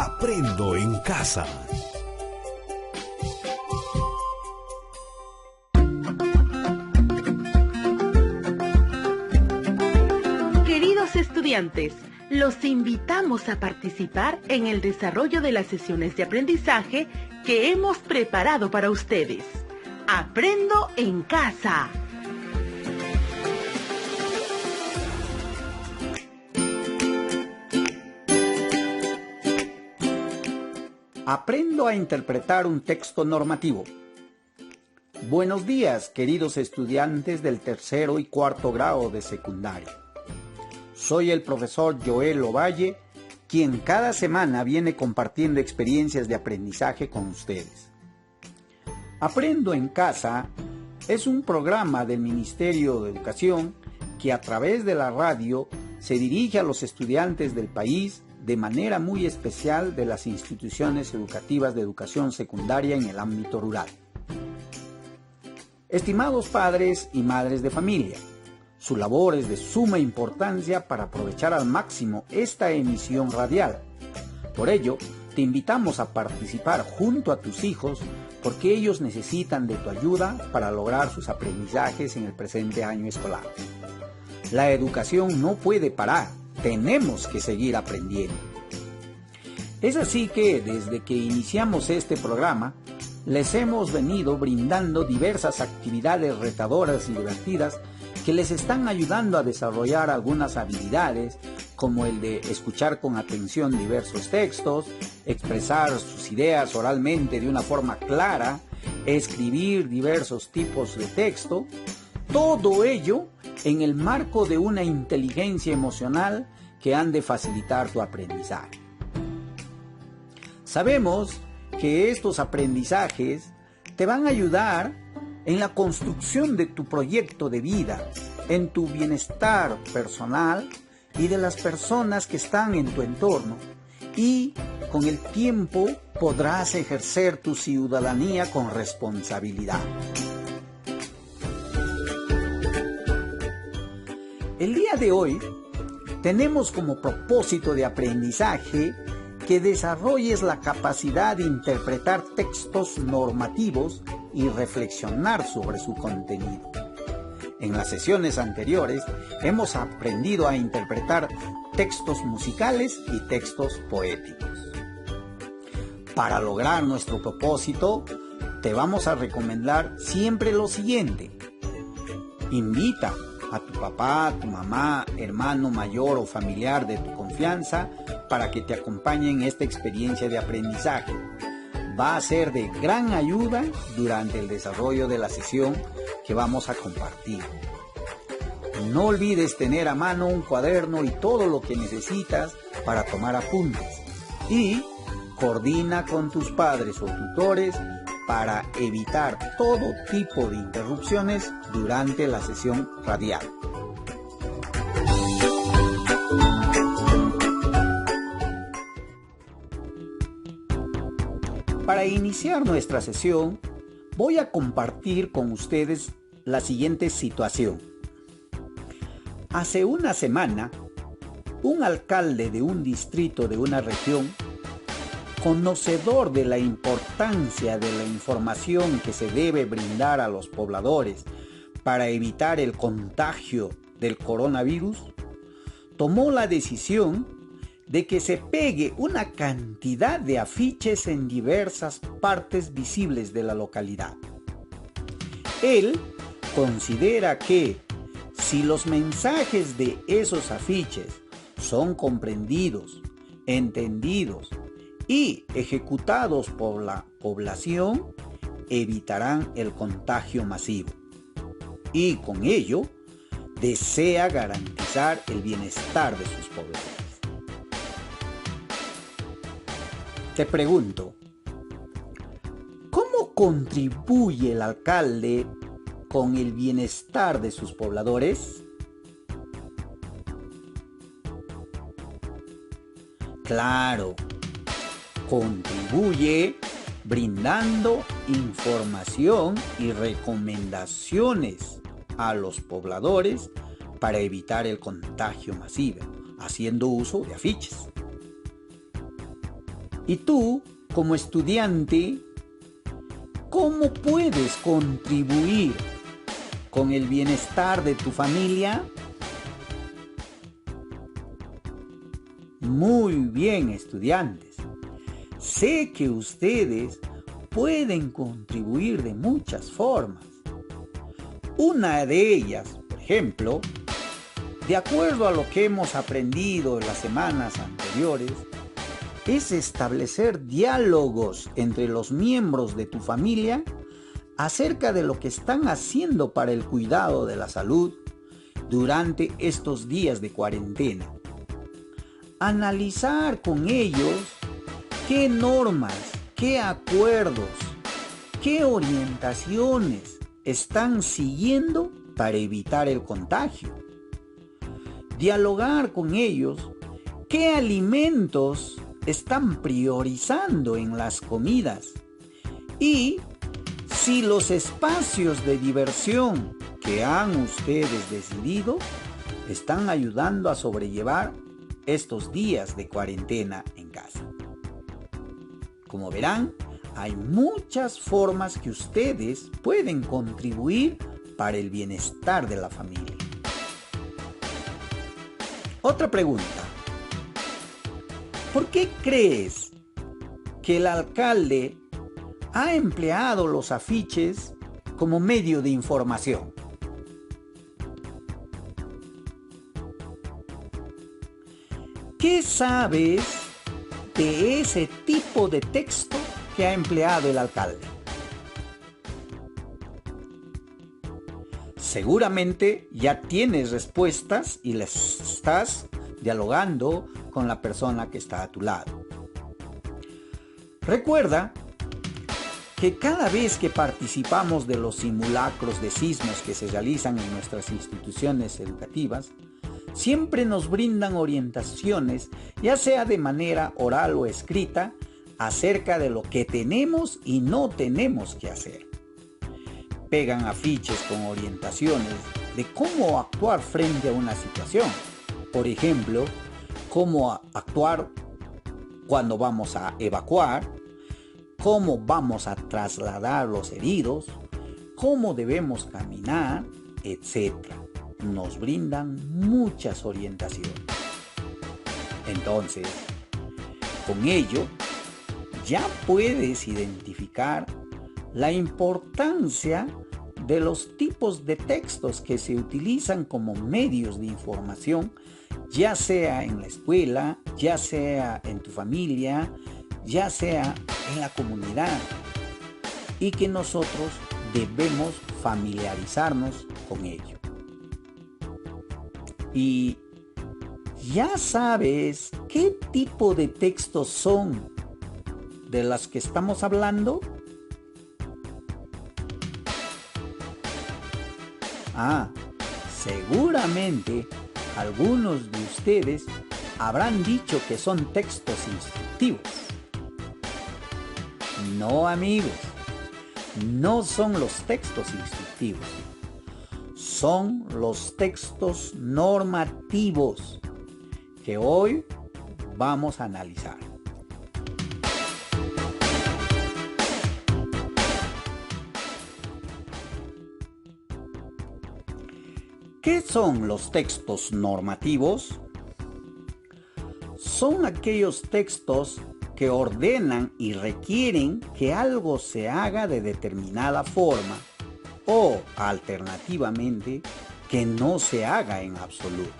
Aprendo en casa. Queridos estudiantes, los invitamos a participar en el desarrollo de las sesiones de aprendizaje que hemos preparado para ustedes. Aprendo en casa. Aprendo a interpretar un texto normativo. Buenos días, queridos estudiantes del tercero y cuarto grado de secundaria. Soy el profesor Joel Ovalle, quien cada semana viene compartiendo experiencias de aprendizaje con ustedes. Aprendo en casa es un programa del Ministerio de Educación que a través de la radio se dirige a los estudiantes del país de manera muy especial de las instituciones educativas de educación secundaria en el ámbito rural. Estimados padres y madres de familia, su labor es de suma importancia para aprovechar al máximo esta emisión radial. Por ello, te invitamos a participar junto a tus hijos porque ellos necesitan de tu ayuda para lograr sus aprendizajes en el presente año escolar. La educación no puede parar, tenemos que seguir aprendiendo. Es así que desde que iniciamos este programa, les hemos venido brindando diversas actividades retadoras y divertidas que les están ayudando a desarrollar algunas habilidades, como el de escuchar con atención diversos textos, expresar sus ideas oralmente de una forma clara, escribir diversos tipos de texto, todo ello en el marco de una inteligencia emocional que han de facilitar tu aprendizaje. Sabemos que estos aprendizajes te van a ayudar en la construcción de tu proyecto de vida, en tu bienestar personal y de las personas que están en tu entorno, y con el tiempo podrás ejercer tu ciudadanía con responsabilidad. El día de hoy tenemos como propósito de aprendizaje que desarrolles la capacidad de interpretar textos normativos y reflexionar sobre su contenido. En las sesiones anteriores hemos aprendido a interpretar textos musicales y textos poéticos. Para lograr nuestro propósito, te vamos a recomendar siempre lo siguiente. Invita a tu papá, tu mamá, hermano mayor o familiar de tu confianza para que te acompañe en esta experiencia de aprendizaje. Va a ser de gran ayuda durante el desarrollo de la sesión que vamos a compartir. No olvides tener a mano un cuaderno y todo lo que necesitas para tomar apuntes. Y coordina con tus padres o tutores para evitar todo tipo de interrupciones durante la sesión radial. Para iniciar nuestra sesión, voy a compartir con ustedes la siguiente situación. Hace una semana, un alcalde de un distrito de una región, conocedor de la importancia de la información que se debe brindar a los pobladores para evitar el contagio del coronavirus, tomó la decisión de que se pegue una cantidad de afiches en diversas partes visibles de la localidad. Él considera que si los mensajes de esos afiches son comprendidos, entendidos y ejecutados por la población, evitarán el contagio masivo. Y con ello, desea garantizar el bienestar de sus pobladores. Te pregunto, ¿cómo contribuye el alcalde con el bienestar de sus pobladores? Claro, contribuye brindando información y recomendaciones a los pobladores para evitar el contagio masivo, haciendo uso de afiches. Y tú, como estudiante, ¿cómo puedes contribuir con el bienestar de tu familia? Muy bien, estudiantes. Sé que ustedes pueden contribuir de muchas formas. Una de ellas, por ejemplo, de acuerdo a lo que hemos aprendido en las semanas anteriores, es establecer diálogos entre los miembros de tu familia acerca de lo que están haciendo para el cuidado de la salud durante estos días de cuarentena. Analizar con ellos qué normas, qué acuerdos, qué orientaciones están siguiendo para evitar el contagio. Dialogar con ellos qué alimentos están priorizando en las comidas y si los espacios de diversión que han ustedes decidido están ayudando a sobrellevar estos días de cuarentena en casa. Como verán, hay muchas formas que ustedes pueden contribuir para el bienestar de la familia. Otra pregunta. ¿Por qué crees que el alcalde ha empleado los afiches como medio de información? ¿Qué sabes de ese tipo de texto que ha empleado el alcalde? Seguramente ya tienes respuestas y les estás dialogando con la persona que está a tu lado. Recuerda que cada vez que participamos de los simulacros de sismos que se realizan en nuestras instituciones educativas, siempre nos brindan orientaciones, ya sea de manera oral o escrita, acerca de lo que tenemos y no tenemos que hacer. Pegan afiches con orientaciones de cómo actuar frente a una situación. Por ejemplo, cómo actuar cuando vamos a evacuar, cómo vamos a trasladar los heridos, cómo debemos caminar, etc. Nos brindan muchas orientaciones. Entonces, con ello, ya puedes identificar la importancia de los tipos de textos que se utilizan como medios de información, ya sea en la escuela, ya sea en tu familia, ya sea en la comunidad, y que nosotros debemos familiarizarnos con ello. Y ya sabes qué tipo de textos son de las que estamos hablando. Seguramente algunos de ustedes habrán dicho que son textos instructivos. No, amigos, no son los textos instructivos. Son los textos normativos que hoy vamos a analizar. ¿Qué son los textos normativos? Son aquellos textos que ordenan y requieren que algo se haga de determinada forma o, alternativamente, que no se haga en absoluto.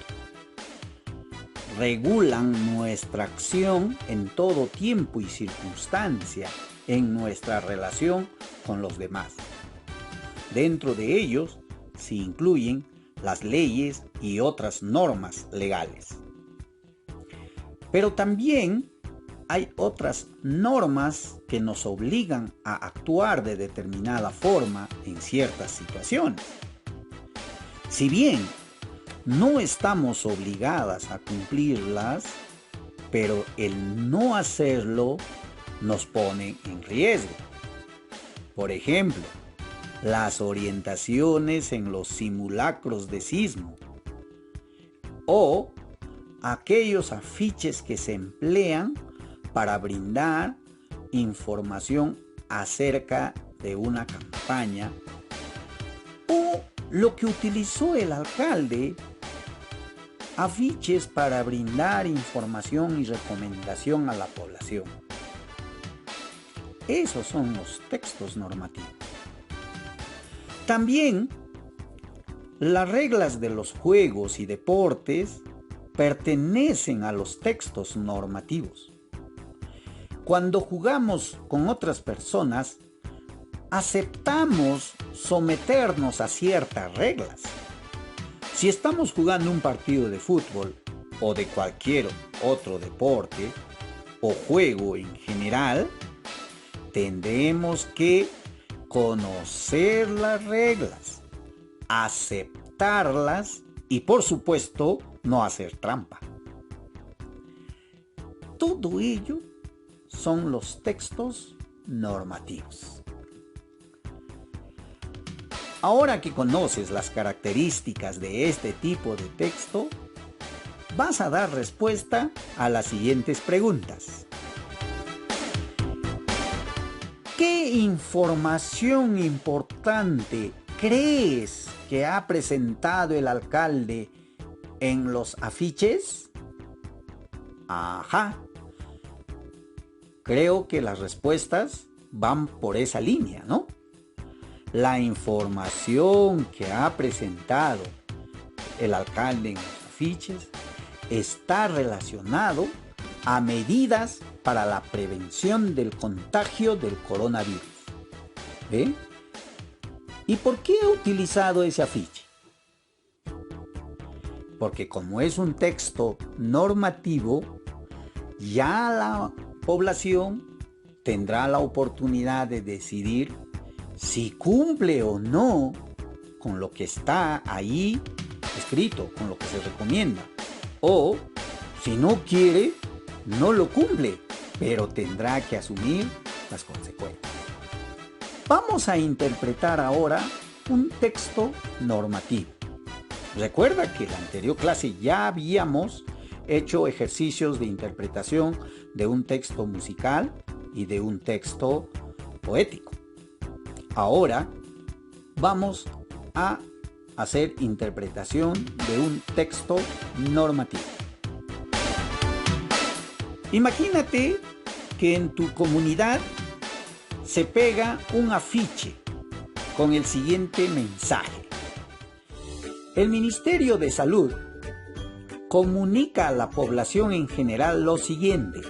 Regulan nuestra acción en todo tiempo y circunstancia en nuestra relación con los demás. Dentro de ellos se incluyen las leyes y otras normas legales. Pero también hay otras normas que nos obligan a actuar de determinada forma en ciertas situaciones. Si bien no estamos obligadas a cumplirlas, pero el no hacerlo nos pone en riesgo. Por ejemplo, las orientaciones en los simulacros de sismo o aquellos afiches que se emplean para brindar información acerca de una campaña, o lo que utilizó el alcalde, afiches para brindar información y recomendación a la población. Esos son los textos normativos. También las reglas de los juegos y deportes pertenecen a los textos normativos. Cuando jugamos con otras personas, aceptamos someternos a ciertas reglas. Si estamos jugando un partido de fútbol o de cualquier otro deporte o juego en general, tendremos que conocer las reglas, aceptarlas y, por supuesto, no hacer trampa. Todo ello son los textos normativos. Ahora que conoces las características de este tipo de texto, vas a dar respuesta a las siguientes preguntas. ¿Qué información importante crees que ha presentado el alcalde en los afiches? Ajá. Creo que las respuestas van por esa línea, ¿no? La información que ha presentado el alcalde en los afiches está relacionado a medidas para la prevención del contagio del coronavirus. ¿Ve? ¿Y por qué ha utilizado ese afiche? Porque como es un texto normativo, ya la población tendrá la oportunidad de decidir si cumple o no con lo que está ahí escrito, con lo que se recomienda. O, si no quiere, no lo cumple, pero tendrá que asumir las consecuencias. Vamos a interpretar ahora un texto normativo. Recuerda que en la anterior clase ya habíamos hecho ejercicios de interpretación de un texto musical y de un texto poético. Ahora vamos a hacer interpretación de un texto normativo. Imagínate que en tu comunidad se pega un afiche con el siguiente mensaje. El Ministerio de Salud comunica a la población en general lo siguiente.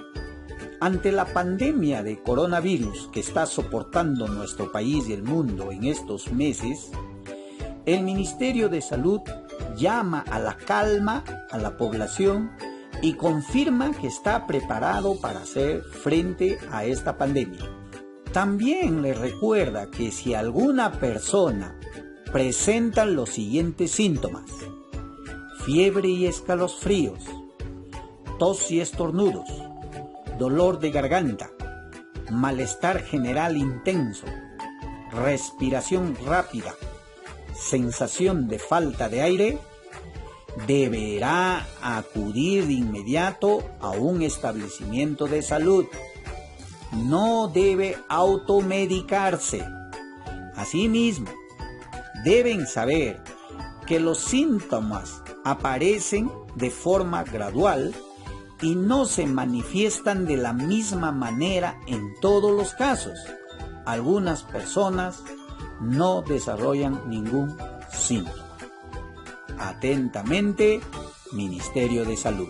Ante la pandemia de coronavirus que está soportando nuestro país y el mundo en estos meses, el Ministerio de Salud llama a la calma a la población y confirma que está preparado para hacer frente a esta pandemia. También le recuerda que si alguna persona presenta los siguientes síntomas: fiebre y escalofríos, tos y estornudos, dolor de garganta, malestar general intenso, respiración rápida, sensación de falta de aire, deberá acudir de inmediato a un establecimiento de salud. No debe automedicarse. Asimismo, deben saber que los síntomas aparecen de forma gradual y no se manifiestan de la misma manera en todos los casos. Algunas personas no desarrollan ningún síntoma. Atentamente, Ministerio de Salud.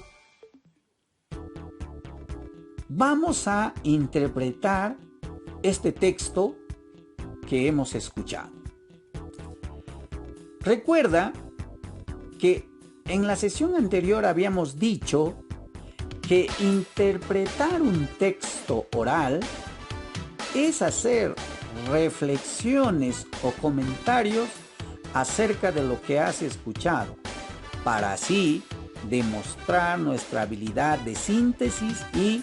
Vamos a interpretar este texto que hemos escuchado. Recuerda que en la sesión anterior habíamos dicho que interpretar un texto oral es hacer reflexiones o comentarios acerca de lo que has escuchado, para así demostrar nuestra habilidad de síntesis y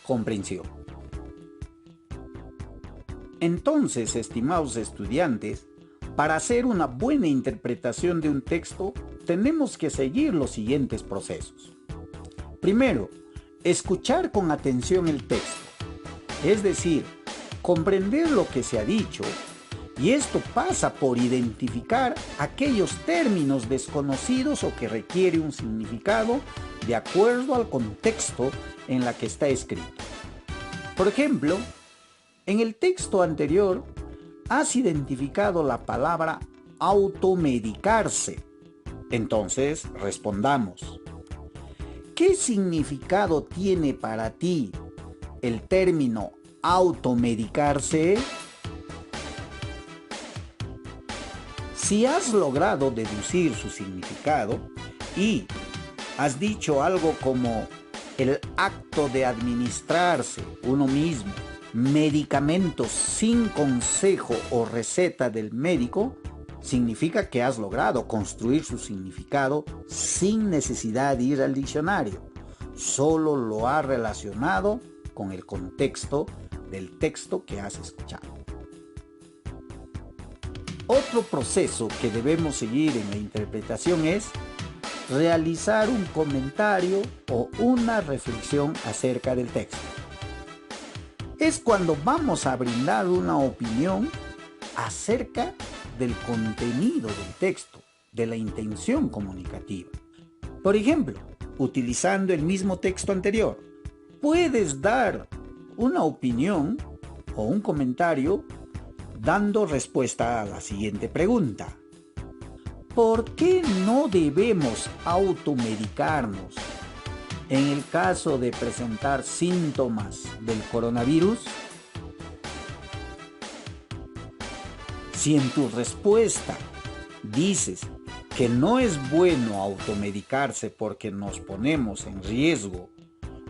comprensión. Entonces, estimados estudiantes, para hacer una buena interpretación de un texto, tenemos que seguir los siguientes procesos. Primero, escuchar con atención el texto, es decir, comprender lo que se ha dicho, y esto pasa por identificar aquellos términos desconocidos o que requiere un significado de acuerdo al contexto en la que está escrito. Por ejemplo, en el texto anterior has identificado la palabra automedicarse. Entonces respondamos, ¿qué significado tiene para ti el término automedicarse? Si has logrado deducir su significado y has dicho algo como el acto de administrarse uno mismo medicamentos sin consejo o receta del médico, significa que has logrado construir su significado sin necesidad de ir al diccionario. Solo lo has relacionado con el contexto del texto que has escuchado. Otro proceso que debemos seguir en la interpretación es realizar un comentario o una reflexión acerca del texto. Es cuando vamos a brindar una opinión acerca del contenido del texto, de la intención comunicativa. Por ejemplo, utilizando el mismo texto anterior, puedes dar una opinión o un comentario dando respuesta a la siguiente pregunta. ¿Por qué no debemos automedicarnos en el caso de presentar síntomas del coronavirus? Si en tu respuesta dices que no es bueno automedicarse porque nos ponemos en riesgo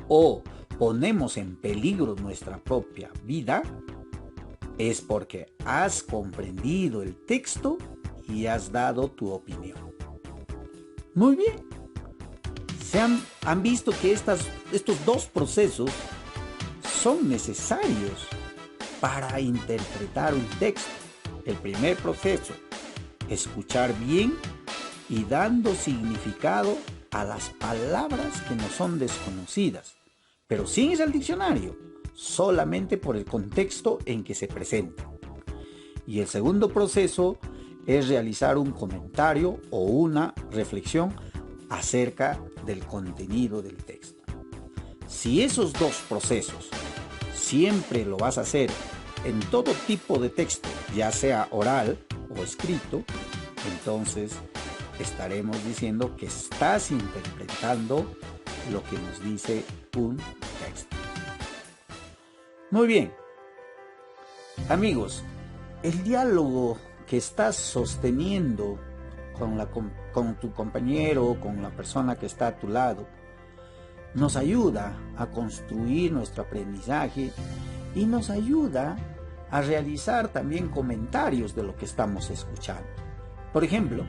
o ponemos en peligro nuestra propia vida, es porque has comprendido el texto y has dado tu opinión. Muy bien. Han visto que estos dos procesos son necesarios para interpretar un texto. El primer proceso, escuchar bien y dando significado a las palabras que nos son desconocidas, pero sin ir al diccionario, solamente por el contexto en que se presenta. Y el segundo proceso es realizar un comentario o una reflexión acerca del contenido del texto. Si esos dos procesos siempre lo vas a hacer en todo tipo de texto, ya sea oral o escrito, entonces estaremos diciendo que estás interpretando lo que nos dice un texto. Muy bien. Amigos, el diálogo que estás sosteniendo con tu compañero o con la persona que está a tu lado nos ayuda a construir nuestro aprendizaje y nos ayuda a realizar también comentarios de lo que estamos escuchando. Por ejemplo,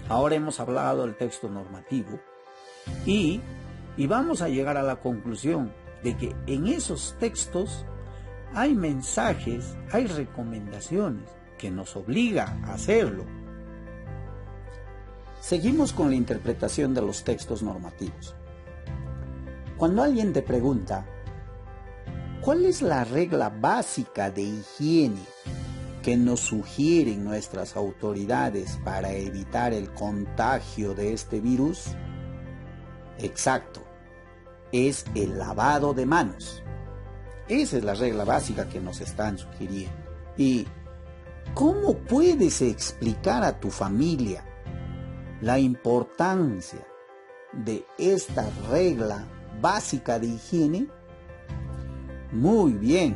ahora hemos hablado del texto normativo y vamos a llegar a la conclusión de que en esos textos hay mensajes, hay recomendaciones que nos obliga a hacerlo. Seguimos con la interpretación de los textos normativos. Cuando alguien te pregunta, ¿cuál es la regla básica de higiene que nos sugieren nuestras autoridades para evitar el contagio de este virus? Exacto, es el lavado de manos. Esa es la regla básica que nos están sugiriendo. ¿Y cómo puedes explicar a tu familia la importancia de esta regla básica de higiene? Muy bien.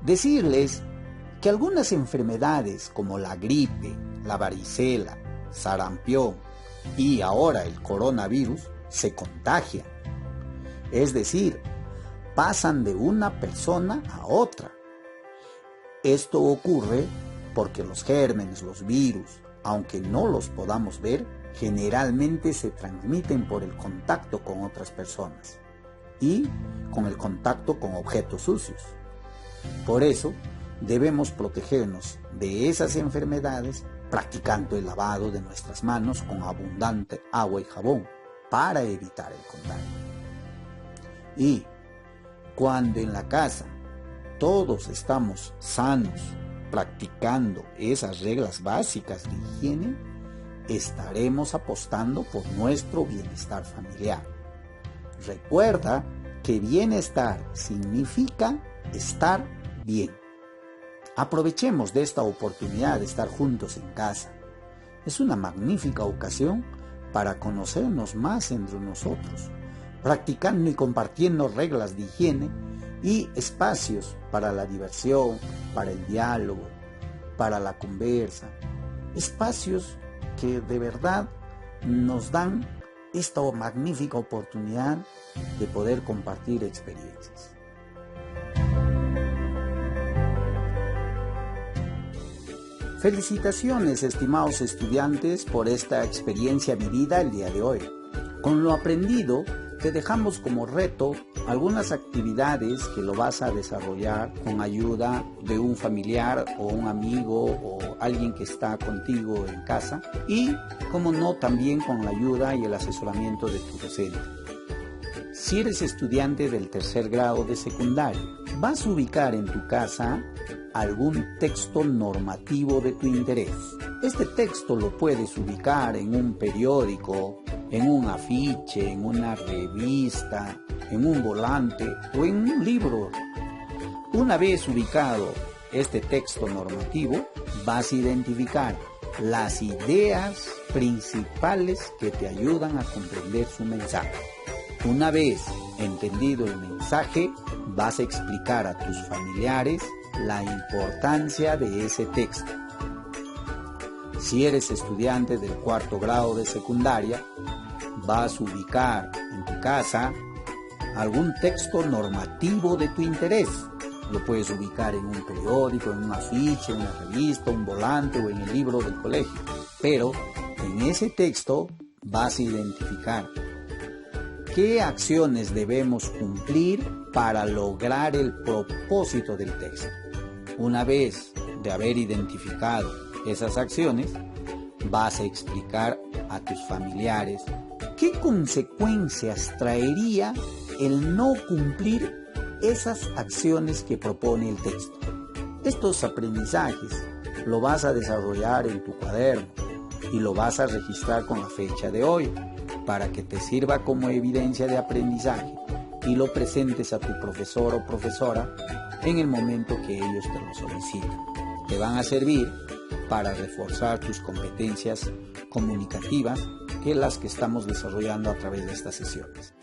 Decirles que algunas enfermedades como la gripe, la varicela, sarampión y ahora el coronavirus se contagian. Es decir, pasan de una persona a otra. Esto ocurre porque los gérmenes, los virus, aunque no los podamos ver, generalmente se transmiten por el contacto con otras personas y con el contacto con objetos sucios. Por eso, debemos protegernos de esas enfermedades practicando el lavado de nuestras manos con abundante agua y jabón para evitar el contagio. Y cuando en la casa todos estamos sanos, practicando esas reglas básicas de higiene, estaremos apostando por nuestro bienestar familiar. Recuerda que bienestar significa estar bien. Aprovechemos de esta oportunidad de estar juntos en casa. Es una magnífica ocasión para conocernos más entre nosotros, practicando y compartiendo reglas de higiene y espacios para la diversión, para el diálogo, para la conversa. Espacios que de verdad nos dan esta magnífica oportunidad de poder compartir experiencias. Felicitaciones, estimados estudiantes, por esta experiencia vivida el día de hoy. Con lo aprendido, te dejamos como reto algunas actividades que lo vas a desarrollar con ayuda de un familiar o un amigo o alguien que está contigo en casa y, como no, también con la ayuda y el asesoramiento de tu docente. Si eres estudiante del tercer grado de secundaria, vas a ubicar en tu casa algún texto normativo de tu interés. Este texto lo puedes ubicar en un periódico, en un afiche, en una revista, en un volante o en un libro. Una vez ubicado este texto normativo, vas a identificar las ideas principales que te ayudan a comprender su mensaje. Una vez entendido el mensaje, vas a explicar a tus familiares la importancia de ese texto. Si eres estudiante del cuarto grado de secundaria, vas a ubicar en tu casa algún texto normativo de tu interés. Lo puedes ubicar en un periódico, en un afiche, en una revista, un volante o en el libro del colegio. Pero en ese texto vas a identificar qué acciones debemos cumplir para lograr el propósito del texto. Una vez de haber identificado esas acciones, vas a explicar a tus familiares qué consecuencias traería el no cumplir esas acciones que propone el texto. Estos aprendizajes lo vas a desarrollar en tu cuaderno y lo vas a registrar con la fecha de hoy para que te sirva como evidencia de aprendizaje y lo presentes a tu profesor o profesora en el momento que ellos te lo soliciten. Te van a servir para reforzar tus competencias comunicativas, que es las que estamos desarrollando a través de estas sesiones.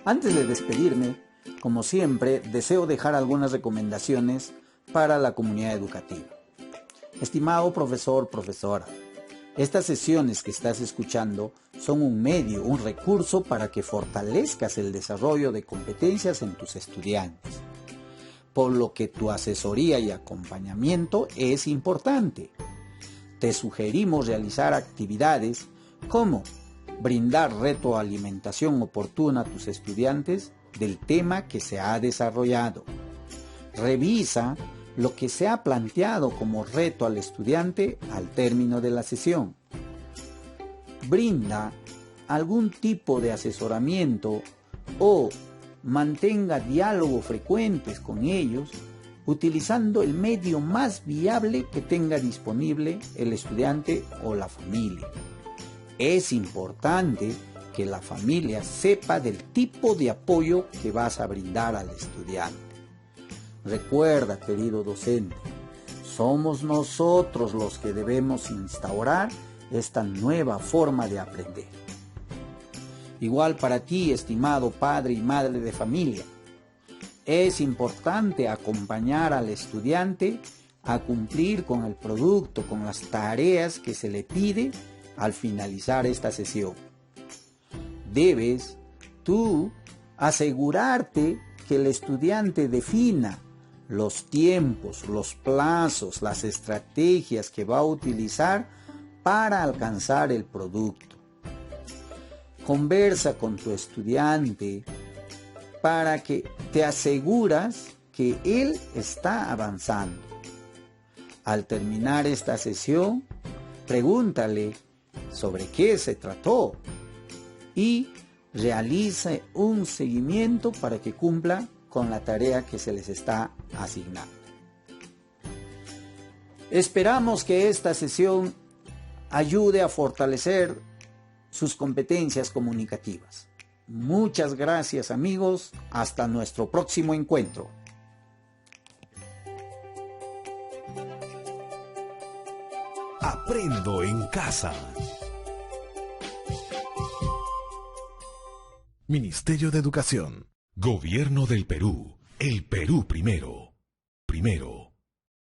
Antes de despedirme, como siempre, deseo dejar algunas recomendaciones para la comunidad educativa. Estimado profesor, profesora, estas sesiones que estás escuchando son un medio, un recurso para que fortalezcas el desarrollo de competencias en tus estudiantes, por lo que tu asesoría y acompañamiento es importante. Te sugerimos realizar actividades como brindar retroalimentación oportuna a tus estudiantes del tema que se ha desarrollado. Revisa lo que se ha planteado como reto al estudiante al término de la sesión. Brinda algún tipo de asesoramiento o mantenga diálogos frecuentes con ellos utilizando el medio más viable que tenga disponible el estudiante o la familia. Es importante que la familia sepa del tipo de apoyo que vas a brindar al estudiante. Recuerda, querido docente, somos nosotros los que debemos instaurar esta nueva forma de aprender. Igual para ti, estimado padre y madre de familia, es importante acompañar al estudiante a cumplir con el producto, con las tareas que se le pide al finalizar esta sesión. Debes tú asegurarte que el estudiante defina los tiempos, los plazos, las estrategias que va a utilizar para alcanzar el producto. Conversa con tu estudiante para que te aseguras que él está avanzando. Al terminar esta sesión, pregúntale sobre qué se trató y realice un seguimiento para que cumpla con la tarea que se les está asignando. Esperamos que esta sesión ayude a fortalecer sus competencias comunicativas. Muchas gracias, amigos. Hasta nuestro próximo encuentro. Aprendo en casa. Ministerio de Educación. Gobierno del Perú. El Perú primero. Primero.